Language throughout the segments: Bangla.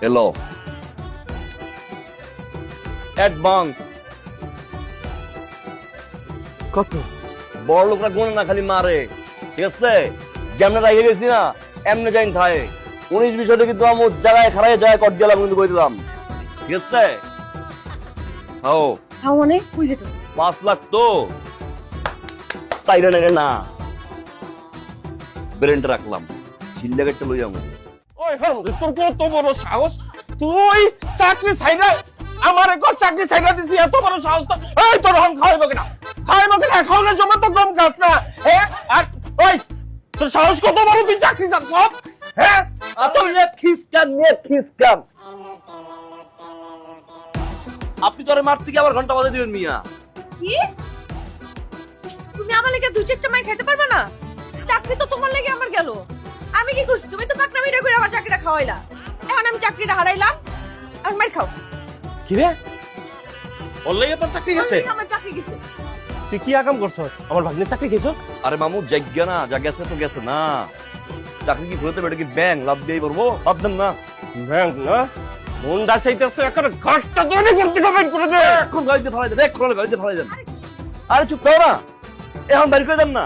এলো অ্যাডভান্স কত? বড় লোকরা গুনে না খালি মারে, ঠিক আছে? যেমনে রাইগে গেছি না এমনে যাইন খায়। 19-20 কিন্তু আমার জায়গায় খারায় যায় কট গেলাম কিন্তু কই দিলাম, ঠিক আছে? হাও তাও মানে কই যেতেছ? 5 লাখ তো তাইরে না ব্রেন্ড রাখলাম, ছিল্লা কেটে লই যাবো। ওই হারামজাদা, তোর কত বড় সাহস! তুই চাকরি ছাইরা আমারে কো চাকরি ছাইরা দিছিস, এত বড় সাহস তো! এই তোর হন খাওয়াইবো কিনা? খাওয়ানোর সময় তো কম খাস না, হ্যাঁ? আর ওই তোর সাহস কত বড়, তুই চাকরি ছাড়ছ, হ্যাঁ? তোর নেট খিসকাম আপনি তোরে মারতে কি আবার ঘন্টা বাজে দিবেন মিয়া? কি? তুমি আমার লাগি 2-4টা মাই খেতে পারবে না? চাকরি তো তোমার লাগি আমার গেল। আমি কি করছি? তুমি তো পাকনামিটা করে আমার চাকরিটা খাওয়াইলা। এখন আমি চাকরিটা হারাইলাম। আর মার খাও। কি রে? অনলাইনে তোর চাকরি গেছে? আমার চাকরি গেছে। তুই কি আকাম করছ? আমার ভাগ্নে চাকরি খেয়েছ? আরে মামু জায়গা না, যা গেছে তো গেছে না। চাকরি কি ঘুরতে বেটা কি ব্যাংক লাভ দিয়েই পারবো? ভাবতাম না। ব্যাংক না? মুন্ডা চাইতেছে এখন ঘরটা তৈরি করতে কমেন্ট করে দে। এখন গাড়িতে ফালাই দেন, এখন গাড়িতে ফালাই দেন। আরে চুপ করো না, এখন বাইর করে দেন না।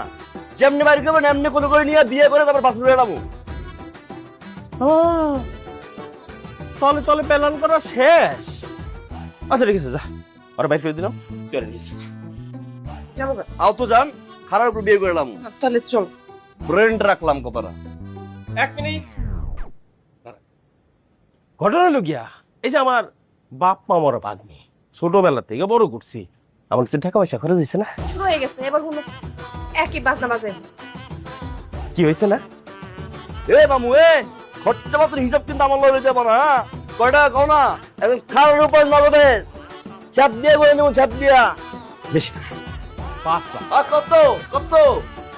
যেমনি বাইর করবেন এমনি কোনো করে নিয়ে বিয়ে করে তারপর বাসুর হয়ে যাবো। তলে তলে প্ল্যান করা শেষ। আচ্ছা ঠিক আছে, যা ওরা বাইর করে দিলাম, চলে নিস। যাবো গা। আও তো যান, খারার উপর বিয়ে করে এলাম। তাহলে চল। ব্রেন্ড রাখলাম কথাটা। এক মিনিট, ঘটনা হলো গিয়া, এই যে আমার বাপ মা মরা ভাগ্নি, ছোটবেলা থেকে বড় করছি, আমার কাছে টাকা পয়সা খরচ হয়েছে না? শুরু হয়ে গেছে, এবার কোনো একই বাজনা বাজে। কি হয়েছে না? এ মামু খরচা মাত্র হিসাব কিন্তু আমার লগে যাবো না, হ্যাঁ? কয়টা কও না, এখন খারার উপর নগদে চাপ দিয়ে বলে নেবো, চাপ দিয়া। বেশি না, 5 লাখ। আর কত কত?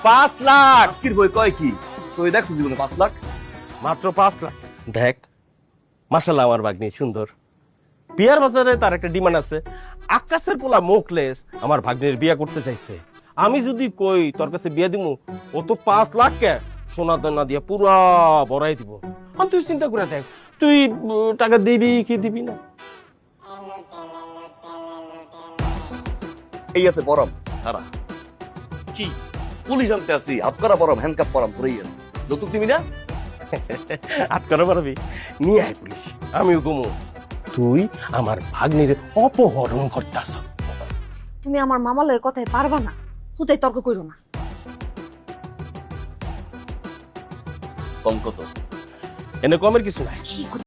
5 লাখ কির বই কয় কি? সই দেখছো জীবনে 5 লাখ? মাত্র 5 লাখ। দেখ, মাশাআল্লাহ আমার ভাগ্নি সুন্দর, বিয়ার বাজারে তার একটা ডিমান্ড আছে। আকাশের পোলা মুখলেস আমার ভাগ্নির বিয়ে করতে চাইছে। আমি যদি কই তোর কাছে বিয়ে দিমু, ও তো 5 লাখ কে সোনা দানা দিয়ে পুরা ভরাই দিব। আর তুই চিন্তা করে দেখ, তুই টাকা দিবি কি দিবি না? এই আছে পরম তারা কি পুলিশ আনতে আসি, হাত করা পরম, হ্যান্ডকাপ পরম পরেই আছে। যৌতুক দিবি না? হাত করা পারবি? নিয়ে আয় পুলিশ, আমিও কমু তুই আমার ভাগ্নির অপহরণ করতাস। তুমি আমার মামালের কথায় পারবা না, হুতাই তর্ক কইরো না। কম কত? এনে কমের কিছু নাই। কি